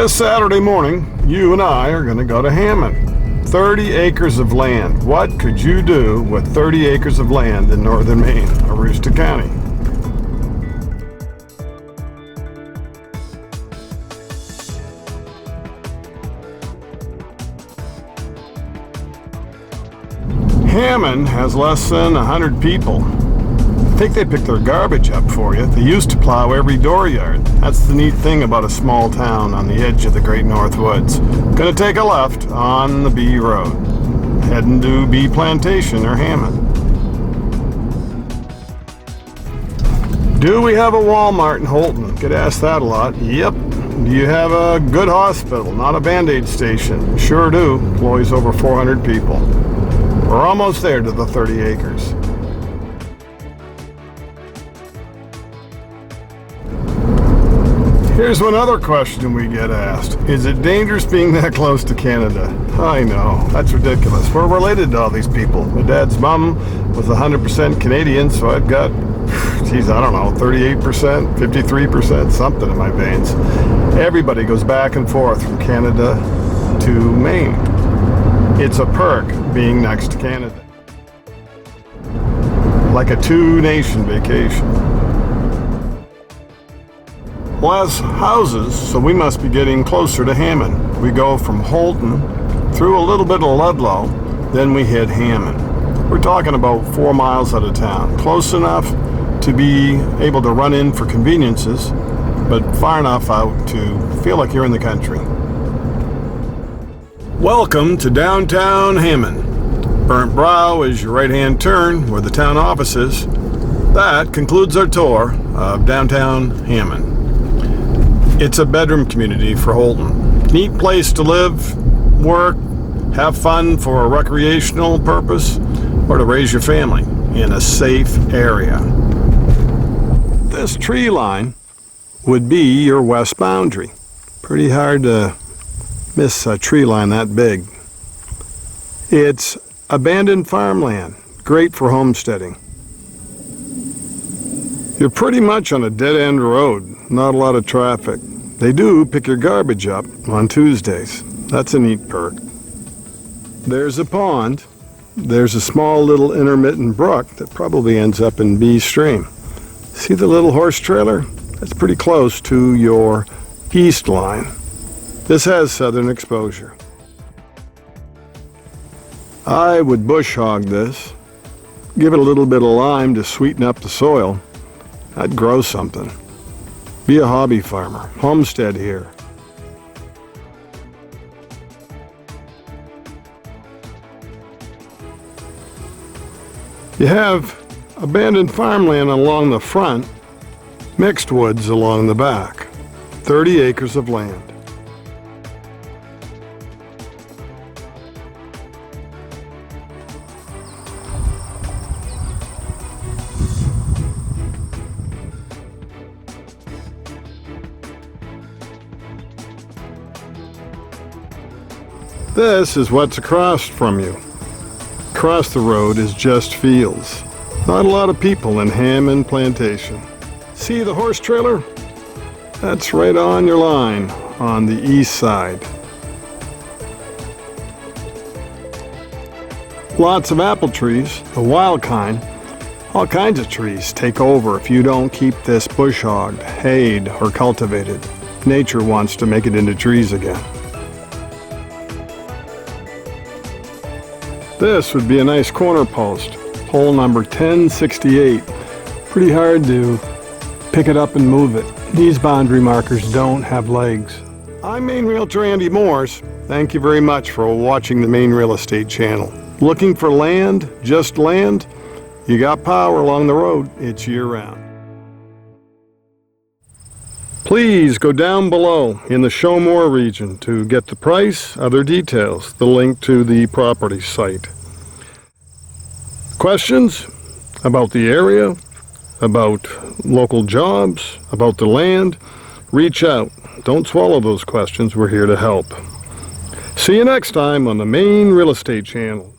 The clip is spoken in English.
This Saturday morning, you and I are going to go to Hammond. 30 acres of land. What could you do with 30 acres of land in northern Maine, Aroostook County? Hammond has less than 100 people. I think they pick their garbage up for you. They used to plow every dooryard. That's the neat thing about a small town on the edge of the Great North Woods. Gonna take a left on the B Road, heading to Bee Plantation or Hammond. Do we have a Walmart in Holton? Get asked that a lot. Yep. Do you have a good hospital, not a Band-Aid station? Sure do. Employs over 400 people. We're almost there to the 30 acres. Here's one other question we get asked. Is it dangerous being that close to Canada? I know, that's ridiculous. We're related to all these people. My dad's mom was 100% Canadian, so I've got, geez, I don't know, 38%, 53%, something in my veins. Everybody goes back and forth from Canada to Maine. It's a perk being next to Canada. Like a two-nation vacation. Less houses, so we must be getting closer to Hammond. We go from Holton through a little bit of Ludlow, then we hit Hammond. We're talking about 4 miles out of town. Close enough to be able to run in for conveniences, but far enough out to feel like you're in the country. Welcome to downtown Hammond. Burnt Brow is your right-hand turn where the town office is. That concludes our tour of downtown Hammond. It's a bedroom community for Holton. Neat place to live, work, have fun for a recreational purpose, or to raise your family in a safe area. This tree line would be your west boundary. Pretty hard to miss a tree line that big. It's abandoned farmland, great for homesteading. You're pretty much on a dead-end road, not a lot of traffic. They do pick your garbage up on Tuesdays. That's a neat perk. There's a pond. There's a small little intermittent brook that probably ends up in Bee Stream. See the little horse trailer? That's pretty close to your east line. This has southern exposure. I would bush hog this. Give it a little bit of lime to sweeten up the soil. I'd grow something. Be a hobby farmer. Homestead here. You have abandoned farmland along the front, mixed woods along the back. 30 acres of land. This is what's across from you. Across the road is just fields. Not a lot of people in Hammond Plantation. See the horse trailer? That's right on your line on the east side. Lots of apple trees, the wild kind. All kinds of trees take over if you don't keep this bush hogged, hayed, or cultivated. Nature wants to make it into trees again. This would be a nice corner post, pole number 1068. Pretty hard to pick it up and move it. These boundary markers don't have legs. I'm Maine Realtor Andy Mooers. Thank you very much for watching the Maine Real Estate channel. Looking for land, just land? You got power along the road, it's year-round. Please go down below in the Show More region to get the price, other details, the link to the property site. Questions about the area, about local jobs, about the land? Reach out. Don't swallow those questions. We're here to help. See you next time on the Maine Real Estate channel.